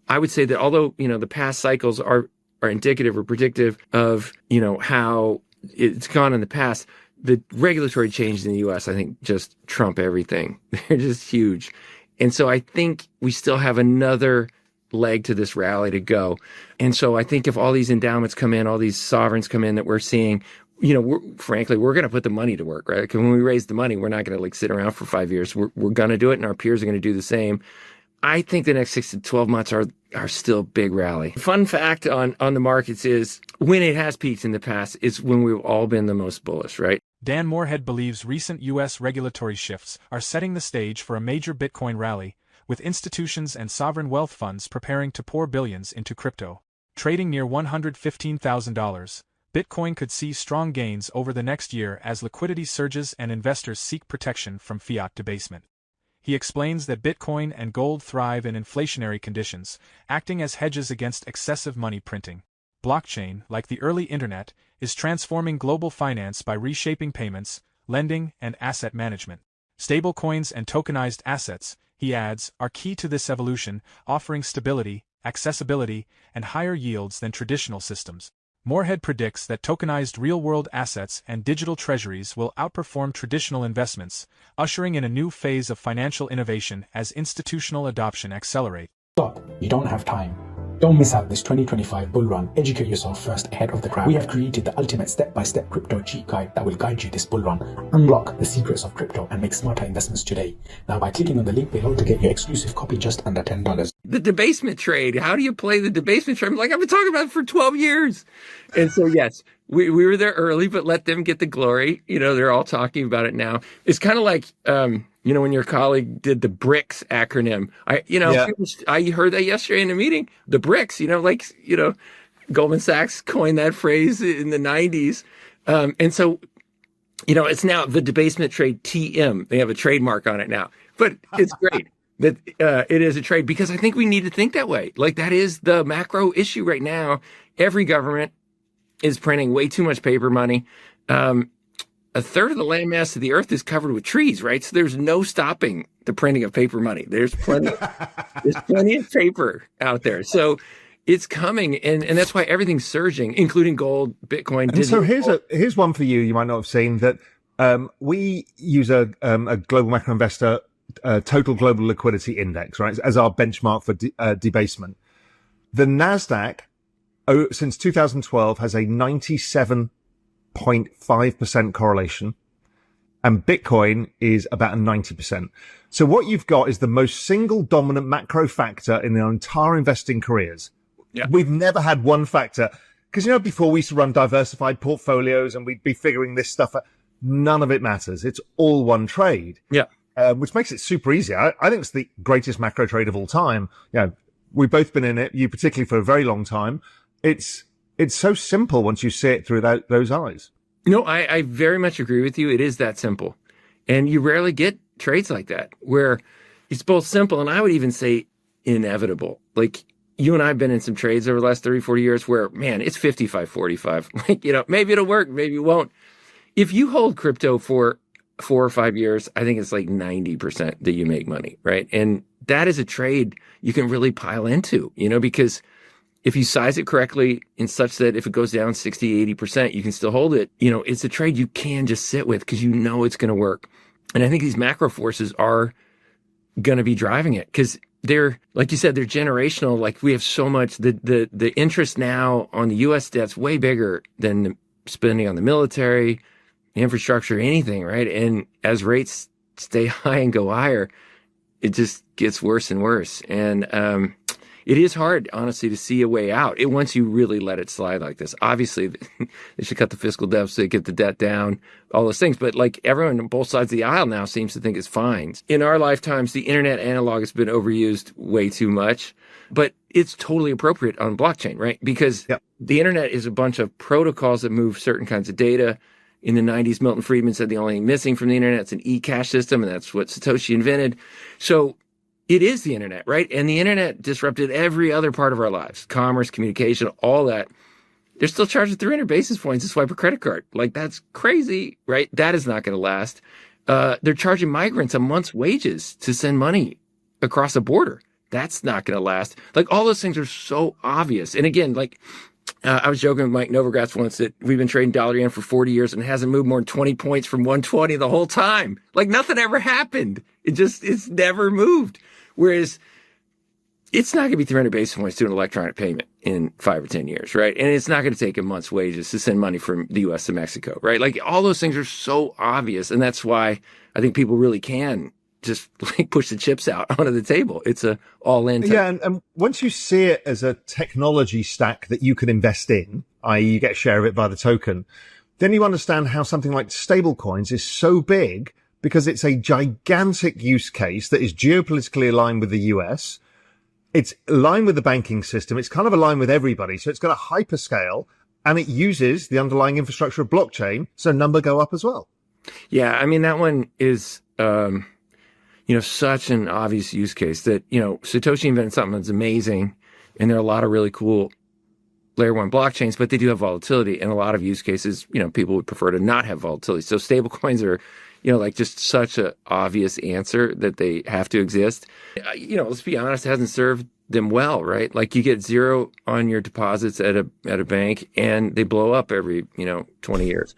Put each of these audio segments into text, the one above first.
I would say that although, the past cycles are indicative or predictive of, how it's gone in the past, the regulatory changes in the US, I think, just trump everything. They're just huge. And so I think we still have another leg to this rally to go. And so I think if all these endowments come in, all these sovereigns come in that we're seeing, frankly, we're going to put the money to work, right? Because when we raise the money, we're not going to sit around for 5 years. We're going to do it, and our peers are going to do the same. I think the next 6 to 12 months are still big rally. Fun fact on the markets is when it has peaked in the past, it's when we've all been the most bullish, right? Dan Morehead believes recent U.S. regulatory shifts are setting the stage for a major Bitcoin rally, with institutions and sovereign wealth funds preparing to pour billions into crypto. Trading near $115,000, Bitcoin could see strong gains over the next year as liquidity surges and investors seek protection from fiat debasement. He explains that Bitcoin and gold thrive in inflationary conditions, acting as hedges against excessive money printing. Blockchain, like the early internet, is transforming global finance by reshaping payments, lending, and asset management. Stablecoins and tokenized assets, he adds, are key to this evolution, offering stability, accessibility, and higher yields than traditional systems. Morehead predicts that tokenized real-world assets and digital treasuries will outperform traditional investments, ushering in a new phase of financial innovation as institutional adoption accelerates. Stop. You don't have time. Don't miss out this 2025 bull run. Educate yourself first ahead of the crowd. We have created the ultimate step-by-step crypto cheat guide that will guide you this bull run. Unlock the secrets of crypto and make smarter investments today. Now by clicking on the link below to get your exclusive copy just under $10. The debasement trade. How do you play the debasement trade? I've been talking about it for 12 years. And so, yes, we were there early, but let them get the glory. They're all talking about it now. It's kind of like, when your colleague did the BRICS acronym. I heard that yesterday in a meeting. The BRICS, Goldman Sachs coined that phrase in the 90s. And so, it's now the debasement trade TM. They have a trademark on it now. But it's great that it is a trade, because I think we need to think that way. That is the macro issue right now. Every government is printing way too much paper money. A third of the landmass of the earth is covered with trees, right? So there's no stopping the printing of paper money. There's plenty of paper out there. So it's coming, and that's why everything's surging, including gold, Bitcoin. And so here's one for you. You might not have seen that. We use a global macro investor total global liquidity index, right, as our benchmark for debasement. The Nasdaq, since 2012, has a 97.5% correlation, and Bitcoin is about a 90%. So what you've got is the most single dominant macro factor in our entire investing careers. Yeah. We've never had one factor, because, before we used to run diversified portfolios and we'd be figuring this stuff out. None of it matters. It's all one trade. Yeah. Which makes it super easy. I think it's the greatest macro trade of all time. We've both been in it, you particularly, for a very long time. It's so simple once you see it through those eyes. No, I very much agree with you. It is that simple. And you rarely get trades like that, where it's both simple and I would even say inevitable. You and I have been in some trades over the last 30, 40 years where, man, it's 55-45. Maybe it'll work, maybe it won't. If you hold crypto for 4 or 5 years, I think it's 90% that you make money, right? And that is a trade you can really pile into, because if you size it correctly in such that if it goes down 60, 80%, you can still hold it. It's a trade you can just sit with because it's going to work. And I think these macro forces are going to be driving it because they're, like you said, they're generational. We have so much, the interest now on the U.S. debt's way bigger than the spending on the military, infrastructure, anything, right? And as rates stay high and go higher, it just gets worse and worse. And it is hard, honestly, to see a way out. Once you really let it slide like this. Obviously, they should cut the fiscal deficit, get the debt down, all those things. But everyone on both sides of the aisle now seems to think it's fine. In our lifetimes, the internet analog has been overused way too much. But it's totally appropriate on blockchain, right? Because the internet is a bunch of protocols that move certain kinds of data. In the 90s, Milton Friedman said the only thing missing from the internet is an e-cash system, and that's what Satoshi invented. So it is the internet, right? And the internet disrupted every other part of our lives, commerce, communication, all that. They're still charging 300 basis points to swipe a credit card. That's crazy, right? That is not going to last. They're charging migrants a month's wages to send money across a border. That's not going to last. Like all those things are so obvious. And again, like I was joking with Mike Novogratz once that we've been trading dollar yen for 40 years and it hasn't moved more than 20 points from 120 the whole time. Like nothing ever happened. It's never moved. Whereas it's not going to be 300 basis points to an electronic payment in 5 or 10 years, right? And it's not going to take a month's wages to send money from the U.S. to Mexico, right? Like all those things are so obvious. And that's why I think people really can just like push the chips out onto the table. It's a all-in. Yeah, and once you see it as a technology stack that you can invest in, i.e. you get a share of it by the token, then you understand how something like stablecoins is so big because it's a gigantic use case that is geopolitically aligned with the US. It's aligned with the banking system. It's kind of aligned with everybody. So it's got a hyperscale and it uses the underlying infrastructure of blockchain. So number go up as well. Yeah. I mean, that one is, such an obvious use case that, Satoshi invented something that's amazing. And there are a lot of really cool layer one blockchains, but they do have volatility. And a lot of use cases, people would prefer to not have volatility. So stable coins are, just such an obvious answer that they have to exist. Let's be honest, it hasn't served them well, right? Like you get zero on your deposits at a bank and they blow up every, 20 years.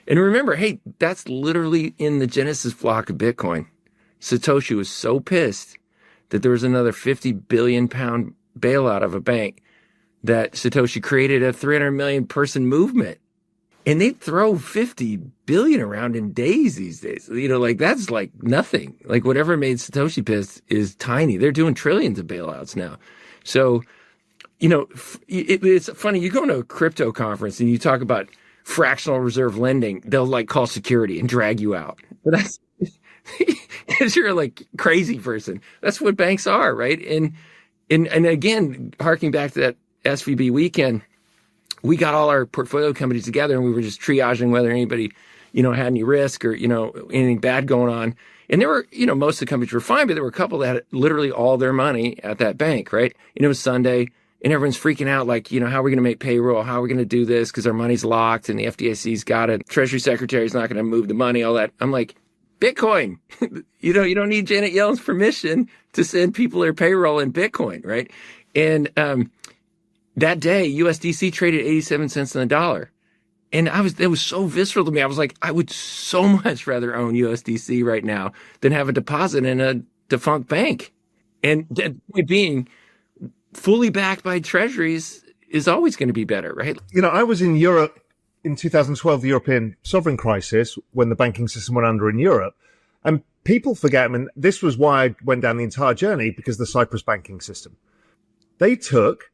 And remember, hey, that's literally in the Genesis block of Bitcoin. Satoshi was so pissed that there was another 50 billion pound bailout of a bank that Satoshi created a 300 million person movement. And they throw 50 billion around in days these days. That's like nothing. Like whatever made Satoshi pissed is tiny. They're doing trillions of bailouts now. So, it's funny. You go to a crypto conference and you talk about fractional reserve lending. They'll like call security and drag you out. But that's because you're like crazy person. That's what banks are, right? And again, harking back to that SVB weekend, we got all our portfolio companies together and we were just triaging whether anybody, had any risk or, anything bad going on. And there were, most of the companies were fine, but there were a couple that had literally all their money at that bank, right? And it was Sunday and everyone's freaking out like, how are we going to make payroll? How are we going to do this? Because our money's locked and the FDIC's got it. Treasury Secretary's not going to move the money, all that. I'm like, Bitcoin, you don't need Janet Yellen's permission to send people their payroll in Bitcoin, right? And, that day, USDC traded 87 cents on the dollar. And it was so visceral to me. I was like, I would so much rather own USDC right now than have a deposit in a defunct bank. And it being fully backed by treasuries is always going to be better, right? I was in Europe in 2012, the European sovereign crisis, when the banking system went under in Europe. And people forget, this was why I went down the entire journey, because the Cyprus banking system. They took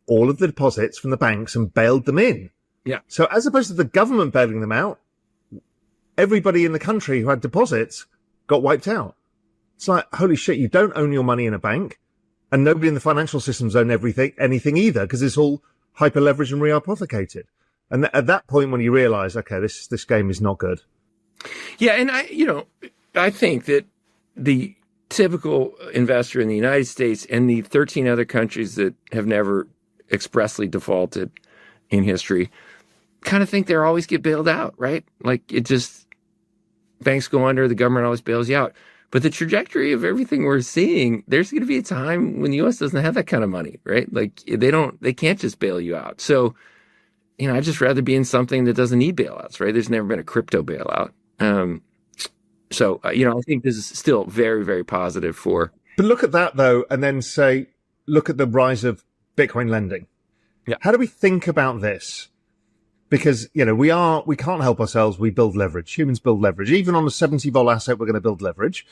all of the deposits from the banks and bailed them in. Yeah. So as opposed to the government bailing them out, everybody in the country who had deposits got wiped out. It's like, holy shit, you don't own your money in a bank, and nobody in the financial systems own anything either, because it's all hyper leveraged and rehypothecated. And at that point, when you realize, okay, this game is not good. Yeah. And I think that the typical investor in the United States and the 13 other countries that have never expressly defaulted in history kind of think they always get bailed out, right? Like banks go under, the government always bails you out. But the trajectory of everything we're seeing, there's going to be a time when the U.S. doesn't have that kind of money, right? Like they can't just bail you out. So, I'd just rather be in something that doesn't need bailouts, right? There's never been a crypto bailout. So, I think this is still very, very positive for. But look at that though, and then look at the rise of Bitcoin lending. Yeah. How do we think about this? Because, we can't help ourselves. We build leverage. Humans build leverage. Even on a 70 vol asset, we're going to build leverage.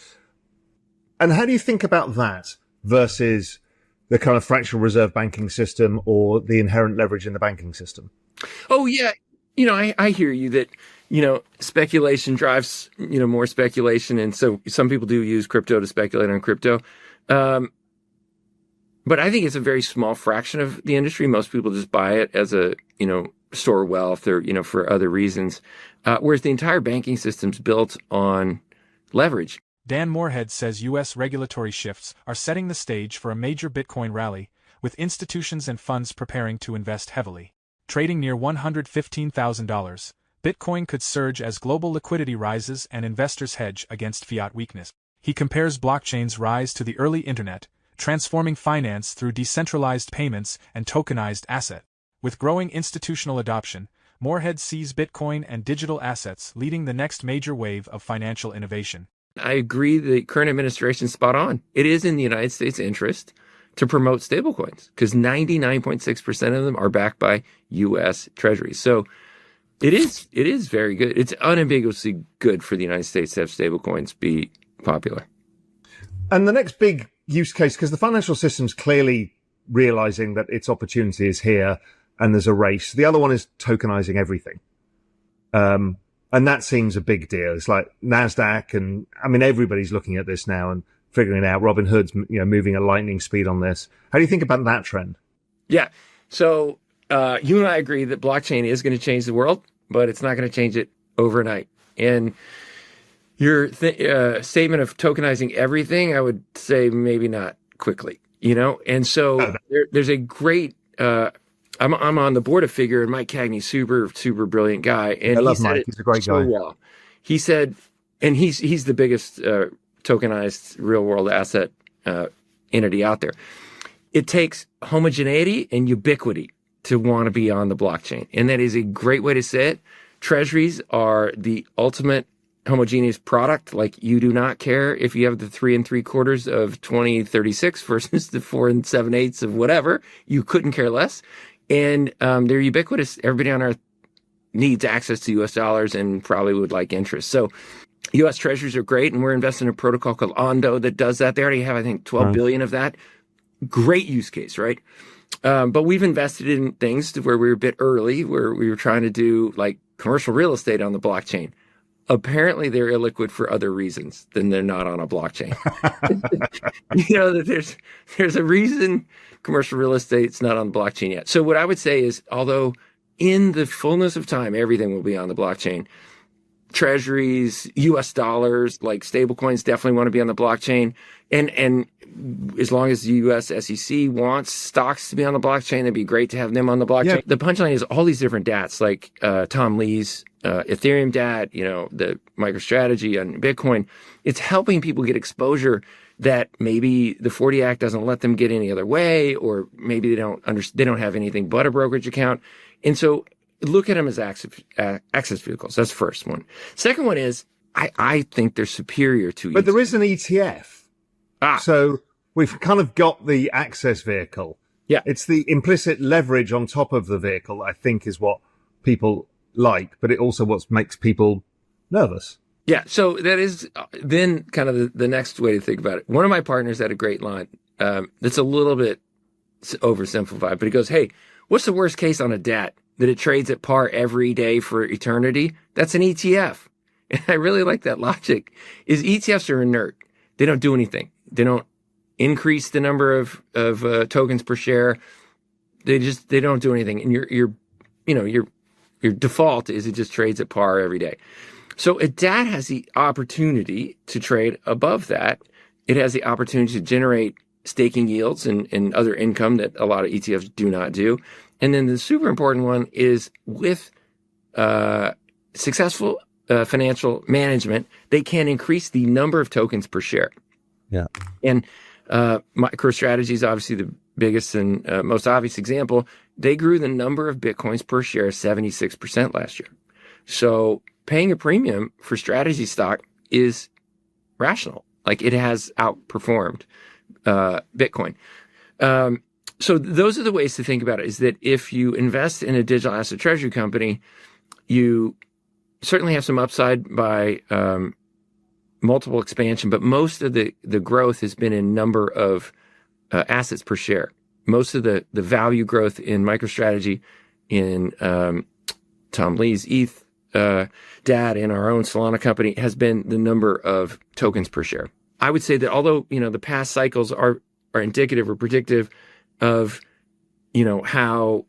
And how do you think about that versus the kind of fractional reserve banking system or the inherent leverage in the banking system? Oh, yeah. I hear you that, speculation drives, more speculation. And so some people do use crypto to speculate on crypto. But I think it's a very small fraction of the industry. Most people just buy it as a, store wealth or, for other reasons. Whereas the entire banking system's built on leverage. Dan Moorhead says U.S. regulatory shifts are setting the stage for a major Bitcoin rally, with institutions and funds preparing to invest heavily. Trading near $115,000, Bitcoin could surge as global liquidity rises and investors hedge against fiat weakness. He compares blockchain's rise to the early internet, transforming finance through decentralized payments and tokenized asset. With growing institutional adoption, Moorhead sees Bitcoin and digital assets leading the next major wave of financial innovation. I agree the current administration's spot on. It is in the United States' interest to promote stablecoins because 99.6% of them are backed by U.S. Treasuries. So it is very good. It's unambiguously good for the United States to have stablecoins be popular. And the next big use case, because the financial system's clearly realizing that its opportunity is here and there's a race. The other one is tokenizing everything. And that seems a big deal. It's like NASDAQ and, I mean, everybody's looking at this now and figuring it out. Robin Hood's, moving at lightning speed on this. How do you think about that trend? Yeah. So, you and I agree that blockchain is going to change the world, but it's not going to change it overnight. And your statement of tokenizing everything, I would say maybe not quickly, And so there's a great, I'm on the board of Figure, and Mike Cagney's super brilliant guy. And I love Mike. He's a great guy. Well. He said, and he's the biggest tokenized real world asset entity out there. It takes homogeneity and ubiquity to want to be on the blockchain. And that is a great way to say it. Treasuries are the ultimate homogeneous product. Like, you do not care if you have the 3 3/4 of 2036 versus the 4 7/8 of whatever. You couldn't care less. And they're ubiquitous. Everybody on earth needs access to US dollars and probably would like interest. So US treasuries are great. And we're investing in a protocol called Ondo that does that. They already have, I think, 12 billion of that. Great use case, right? But we've invested in things to where we were a bit early, where we were trying to do like commercial real estate on the blockchain. Apparently they're illiquid for other reasons than they're not on a blockchain. That there's a reason commercial real estate's not on the blockchain yet. So what I would say is, although in the fullness of time, everything will be on the blockchain, treasuries, US dollars, like stablecoins definitely want to be on the blockchain. And as long as the US SEC wants stocks to be on the blockchain, it'd be great to have them on the blockchain. Yeah. The punchline is all these different DATs, like Tom Lee's Ethereum DAT, the MicroStrategy on Bitcoin. It's helping people get exposure that maybe the 40 Act doesn't let them get any other way, or maybe they don't have anything but a brokerage account. And so look at them as access vehicles. That's the first one. Second one is, I think they're superior to But there is an ETF. So we've kind of got the access vehicle. Yeah. It's the implicit leverage on top of the vehicle, I think, is what people like, but it also what makes people nervous. Yeah. So that is then kind of the next way to think about it. One of my partners had a great line that's a little bit oversimplified, but he goes, hey, what's the worst case on a DAT? That it trades at par every day for eternity? That's an ETF. And I really like that logic. Is ETFs are inert. They don't do anything. They don't increase the number of tokens per share. They don't do anything. And your default is it just trades at par every day. So a DAT has the opportunity to trade above that. It has the opportunity to generate staking yields and other income that a lot of ETFs do not do. And then the super important one is with successful financial management, they can increase the number of tokens per share. Yeah. And MicroStrategy is obviously the biggest and most obvious example. They grew the number of Bitcoins per share 76% last year. So paying a premium for strategy stock is rational. Like, it has outperformed Bitcoin. So those are the ways to think about it, is that if you invest in a digital asset treasury company, you certainly have some upside by multiple expansion, but most of the growth has been in number of assets per share. Most of the value growth in MicroStrategy, in Tom Lee's ETH DAT, in our own Solana company, has been the number of tokens per share. I would say that although, the past cycles are indicative or predictive of, how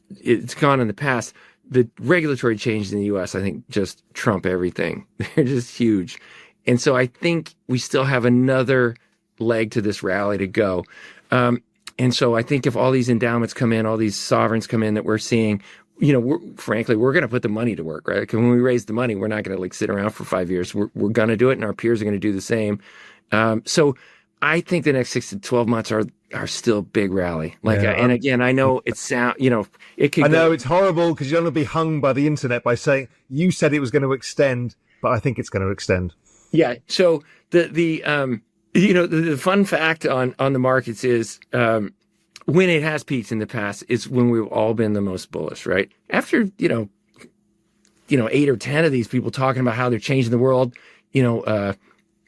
it's gone in the past, the regulatory changes in the US, I think, just trump everything. They're just huge. And so I think we still have another leg to this rally to go. And so I think if all these endowments come in, all these sovereigns come in that we're seeing, frankly, we're going to put the money to work, right? Because when we raise the money, we're not going to sit around for 5 years. We're going to do it, and our peers are going to do the same. So I think the next 6 to 12 months are still big rally. Like, Yeah, and again, I know it could. I know it's horrible because you're going to be hung by the internet by saying you said it was going to extend, but I think it's going to extend. Yeah. So the fun fact on the markets is, when it has peaked in the past is when we've all been the most bullish, right? After, 8 or 10 of these people talking about how they're changing the world,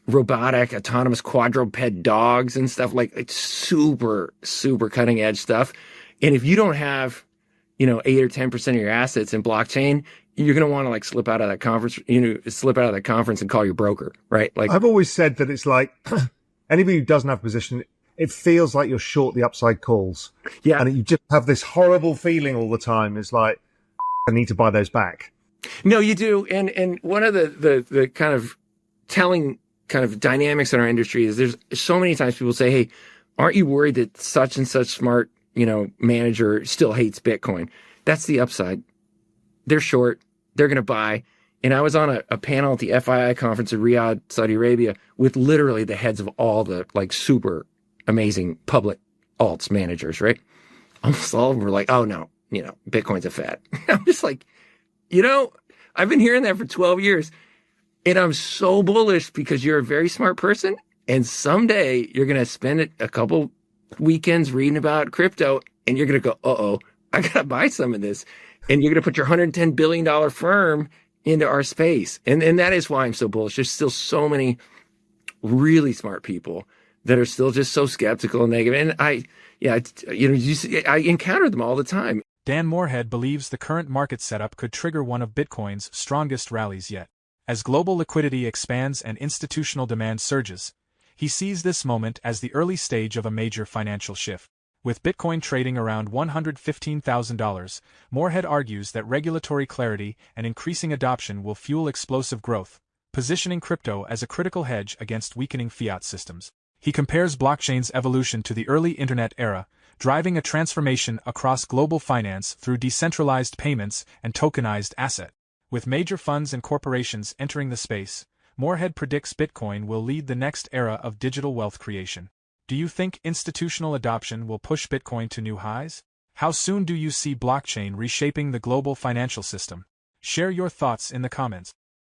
robotic, autonomous quadruped dogs and stuff like super, super cutting edge stuff. And if you don't have, 8 or 10% of your assets in blockchain, you're going to want to like slip out of that conference and call your broker, right? Like, I've always said that it's like anybody who doesn't have a position, it feels like you're short the upside calls. yeah. And you just have this horrible feeling all the time. It's like, I need to buy those back. No, you do. And one of the kind of telling kind of dynamics in our industry is there's so many times people say, hey, aren't you worried that such and such smart, manager still hates Bitcoin? That's the upside. They're short. They're going to buy. And I was on a panel at the FII conference in Riyadh, Saudi Arabia, with literally the heads of all the like super amazing public alts managers, right? Almost all of them were like, oh no, Bitcoin's a fad. I'm just like, I've been hearing that for 12 years. And I'm so bullish because you're a very smart person. And someday you're going to spend a couple weekends reading about crypto and you're going to go, uh-oh, I got to buy some of this. And you're going to put your $110 billion firm into our space. And that is why I'm so bullish. There's still so many really smart people that are still just so skeptical and negative. And I encounter them all the time. Dan Morehead believes the current market setup could trigger one of Bitcoin's strongest rallies yet. As global liquidity expands and institutional demand surges, he sees this moment as the early stage of a major financial shift. With Bitcoin trading around $115,000, Morehead argues that regulatory clarity and increasing adoption will fuel explosive growth, positioning crypto as a critical hedge against weakening fiat systems. He compares blockchain's evolution to the early internet era, driving a transformation across global finance through decentralized payments and tokenized asset. With major funds and corporations entering the space, Morehead predicts Bitcoin will lead the next era of digital wealth creation. Do you think institutional adoption will push Bitcoin to new highs? How soon do you see blockchain reshaping the global financial system? Share your thoughts in the comments.